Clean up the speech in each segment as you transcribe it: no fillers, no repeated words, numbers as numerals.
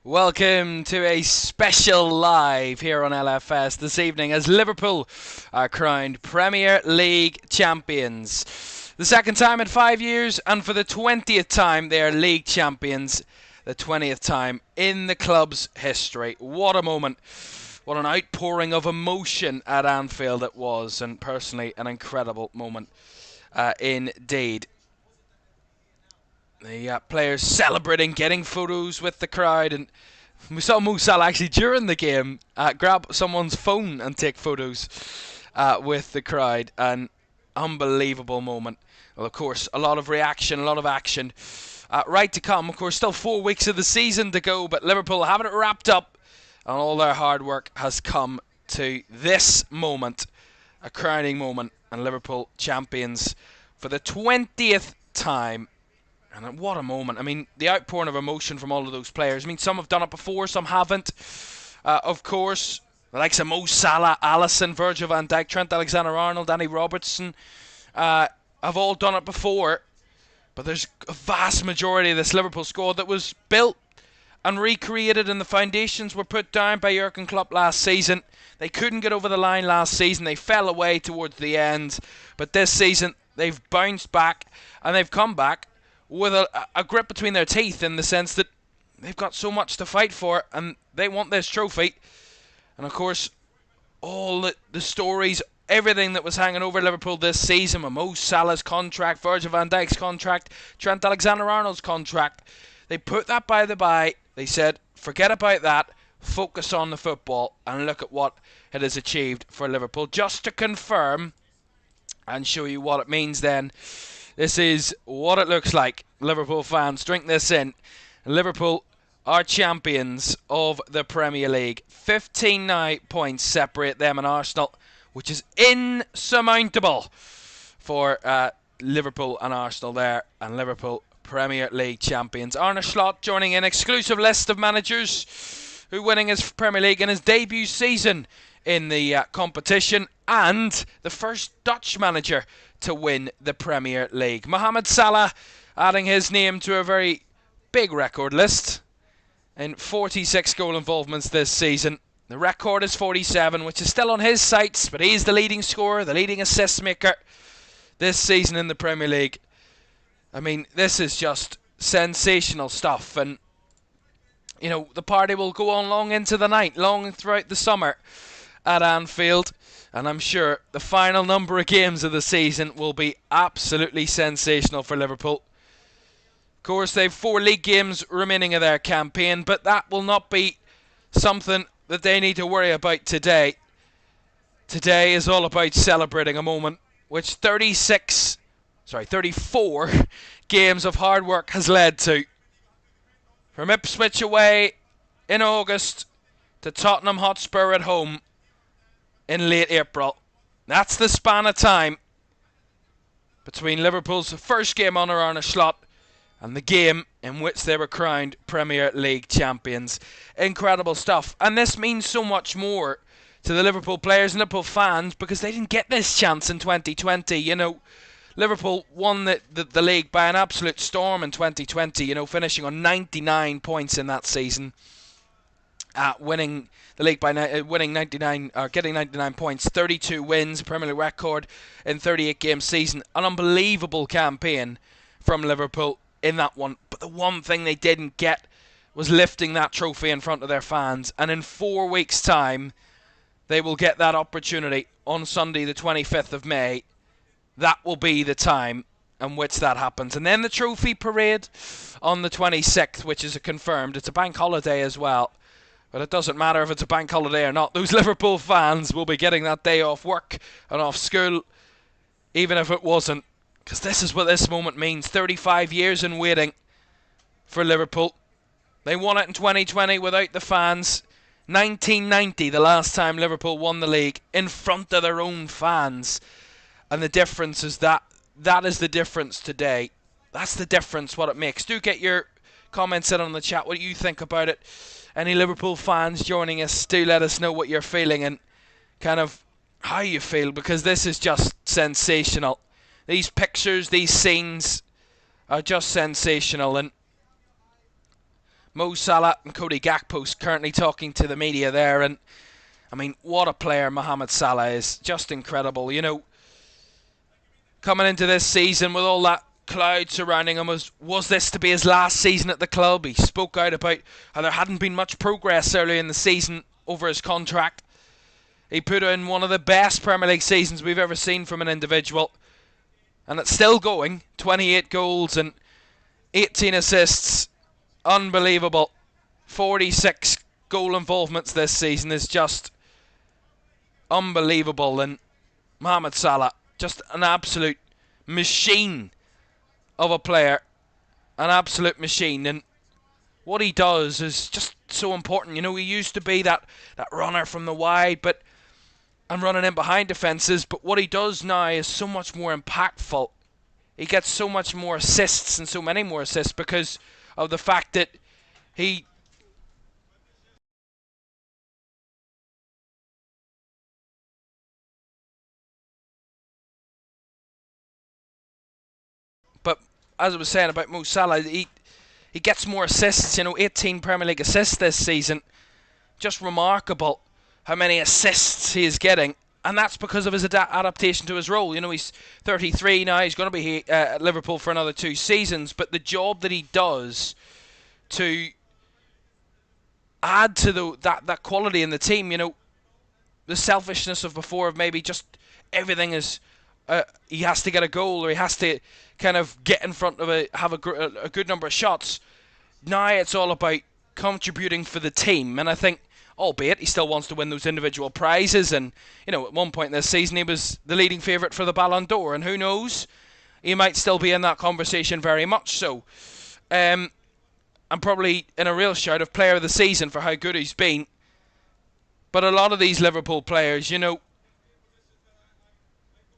Welcome to a special live here on LFS this evening as Liverpool are crowned Premier League champions. The second time in 5 years, and for the 20th time they are league champions. The 20th time in the club's history. What a moment. What an outpouring of emotion at Anfield it was, and personally an incredible moment indeed. The players celebrating, getting photos with the crowd, and we saw Mo Salah actually during the game grab someone's phone and take photos with the crowd. An unbelievable moment. Well, of course, a lot of reaction, a lot of action. Right to come, of course, still 4 weeks of the season to go, but Liverpool haven't wrapped up, and all their hard work has come to this moment, a crowning moment, and Liverpool champions for the 20th time. And what a moment. I mean, the outpouring of emotion from all of those players. I mean, some have done it before, some haven't. Of course, the likes of Mo Salah, Alisson, Virgil van Dijk, Trent Alexander-Arnold, Danny Robertson have all done it before. But there's a vast majority of this Liverpool squad that was built and recreated, and the foundations were put down by Jurgen Klopp last season. They couldn't get over the line last season. They fell away towards the end. But this season, they've bounced back, and they've come back with a grip between their teeth, in the sense that they've got so much to fight for and they want this trophy. And of course, all the stories, everything that was hanging over Liverpool this season, with Mo Salah's contract, Virgil van Dijk's contract, Trent Alexander-Arnold's contract, they put that by the by. They said, forget about that, focus on the football, and look at what it has achieved for Liverpool. Just to confirm and show you what it means then, this is what it looks like. Liverpool fans, drink this in. Liverpool are champions of the Premier League. 15 now points separate them and Arsenal, which is insurmountable for Liverpool and Arsenal there. And Liverpool Premier League champions. Arne Slot joining an exclusive list of managers who winning his Premier League in his debut season in the competition, and the first Dutch manager to win the Premier League. Mohamed Salah adding his name to a very big record list in 46 goal involvements this season. The record is 47, which is still on his sights, but he's the leading scorer, the leading assist maker this season in the Premier League. I mean, this is just sensational stuff, and you know, the party will go on long into the night, long throughout the summer at Anfield. And I'm sure the final number of games of the season will be absolutely sensational for Liverpool. Of course, they've 4 league games remaining of their campaign, but that will not be something that they need to worry about today. Today is all about celebrating a moment which 34 games of hard work has led to. From Ipswich away in August to Tottenham Hotspur at home in late April. That's the span of time between Liverpool's first game under Arne Slot and the game in which they were crowned Premier League champions. Incredible stuff. And this means so much more to the Liverpool players and Liverpool fans, because they didn't get this chance in 2020. You know, Liverpool won the league by an absolute storm in 2020, you know, finishing on 99 points in that season. Winning the league by getting 99 points, 32 wins, Premier League record in 38 game season. An unbelievable campaign from Liverpool in that one. But the one thing they didn't get was lifting that trophy in front of their fans. And in 4 weeks' time, they will get that opportunity on Sunday, the 25th of May. That will be the time in which that happens. And then the trophy parade on the 26th, which is confirmed. It's a bank holiday as well. But it doesn't matter if it's a bank holiday or not. Those Liverpool fans will be getting that day off work and off school, even if it wasn't. Because this is what this moment means. 35 years in waiting for Liverpool. They won it in 2020 without the fans. 1990, the last time Liverpool won the league in front of their own fans. And the difference is that is the difference today. That's the difference, what it makes. Do get your comments in on the chat. What do you think about it? Any Liverpool fans joining us, do let us know what you're feeling and kind of how you feel, because this is just sensational. These pictures, these scenes are just sensational. And Mo Salah and Cody Gakpo's currently talking to the media there, and I mean, what a player Mohamed Salah is. Just incredible. You know, coming into this season with all that cloud surrounding him, was this to be his last season at the club? He spoke out about how there hadn't been much progress early in the season over his contract. He put in one of the best Premier League seasons we've ever seen from an individual, and it's still going. 28 goals and 18 assists. Unbelievable. 46 goal involvements this season is just unbelievable. And Mohamed Salah, just an absolute machine of a player. An absolute machine. And what he does is just so important. You know, he used to be that runner from the wide, and running in behind defences, but what he does now is so much more impactful. He gets so much more assists, and so many more assists, because of the fact that he but as I was saying about Mo Salah, he gets more assists. You know, 18 Premier League assists this season. Just remarkable how many assists he is getting, and that's because of his adaptation to his role. You know, he's 33 now. He's going to be at Liverpool for another 2 seasons, but the job that he does to add to that quality in the team, you know, the selfishness of before, of maybe just everything is he has to get a goal, or he has to kind of get in front of have a good number of shots. Now it's all about contributing for the team, and I think, albeit he still wants to win those individual prizes, and you know, at one point this season he was the leading favourite for the Ballon d'Or, and who knows, he might still be in that conversation, very much so. I'm probably in a real shout of player of the season for how good he's been. But a lot of these Liverpool players, you know,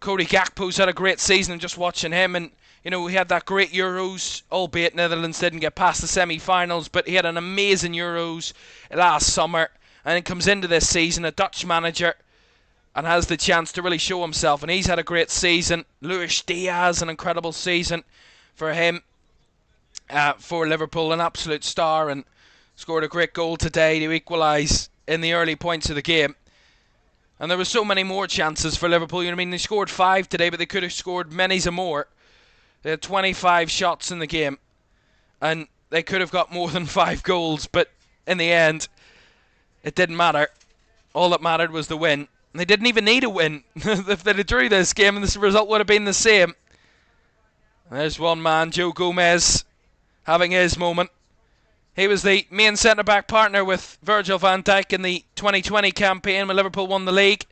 Cody Gakpo's had a great season, and just watching him, and you know, he had that great Euros, albeit Netherlands didn't get past the semi-finals, but he had an amazing Euros last summer, and he comes into this season a Dutch manager and has the chance to really show himself, and he's had a great season. Luis Diaz, an incredible season for him, for Liverpool, an absolute star, and scored a great goal today to equalise in the early points of the game. And there were so many more chances for Liverpool. You know what I mean? They scored 5 today, but they could have scored many more. They had 25 shots in the game, and they could have got more than 5 goals, but in the end, it didn't matter. All that mattered was the win. And they didn't even need a win. If they drew this game, the result would have been the same. There's one man, Joe Gomez, having his moment. He was the main centre-back partner with Virgil van Dijk in the 2020 campaign when Liverpool won the league.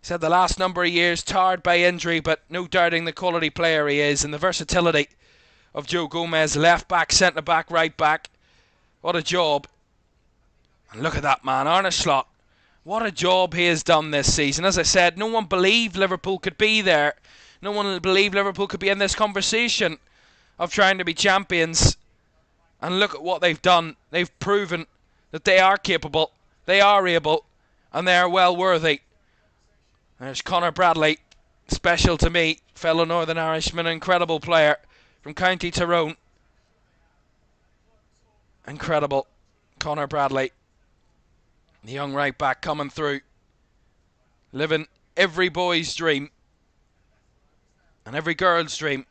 He's had the last number of years tarred by injury, but no doubting the quality player he is, and the versatility of Joe Gomez, left-back, centre-back, right-back. What a job. And look at that man, Arne Slot. What a job he has done this season. As I said, no one believed Liverpool could be there. No one believed Liverpool could be in this conversation of trying to be champions. And look at what they've done. They've proven that they are capable, they are able, and they are well worthy. There's Conor Bradley, special to me, fellow Northern Irishman, incredible player from County Tyrone. Incredible, Conor Bradley, the young right back coming through, living every boy's dream and every girl's dream.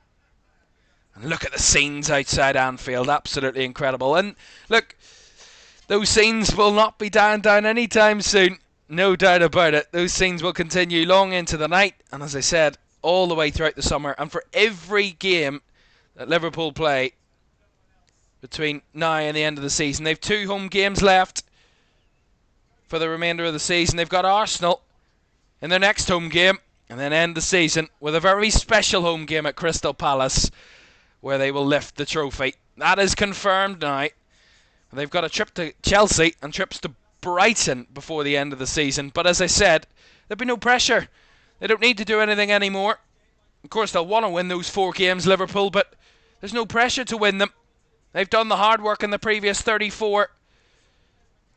And look at the scenes outside Anfield, absolutely incredible. And look, those scenes will not be dying down anytime soon, no doubt about it. Those scenes will continue long into the night, and as I said, all the way throughout the summer. And for every game that Liverpool play between now and the end of the season, they've 2 home games left for the remainder of the season. They've got Arsenal in their next home game, and then end the season with a very special home game at Crystal Palace, where they will lift the trophy. That is confirmed now. They've got a trip to Chelsea and trips to Brighton before the end of the season. But as I said, there'll be no pressure. They don't need to do anything anymore. Of course, they'll want to win those 4 games, Liverpool, but there's no pressure to win them. They've done the hard work in the previous 34.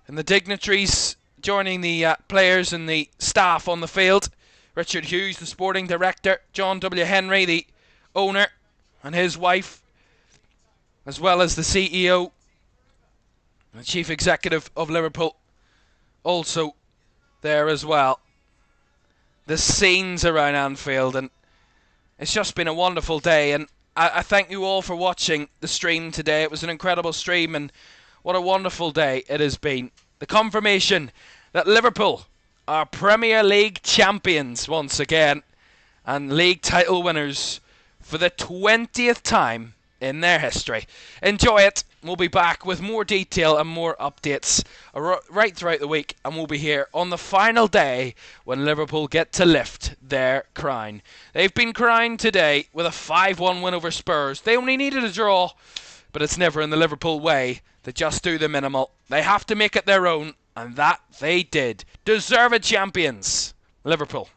And the dignitaries joining the players and the staff on the field. Richard Hughes, the sporting director. John W. Henry, the owner, and his wife, as well as the CEO The chief executive of Liverpool also there as well. The scenes around Anfield, and it's just been a wonderful day, and I thank you all for watching the stream today. It was an incredible stream, and what a wonderful day it has been. The confirmation that Liverpool are Premier League champions once again, and league title winners for the 20th time in their history. Enjoy it. We'll be back with more detail and more updates right throughout the week, and we'll be here on the final day when Liverpool get to lift their crown. They've been crowned today with a 5-1 win over Spurs. They only needed a draw, but it's never in the Liverpool way. They just do the minimal. They have to make it their own, and that they did. Deserved champions, Liverpool.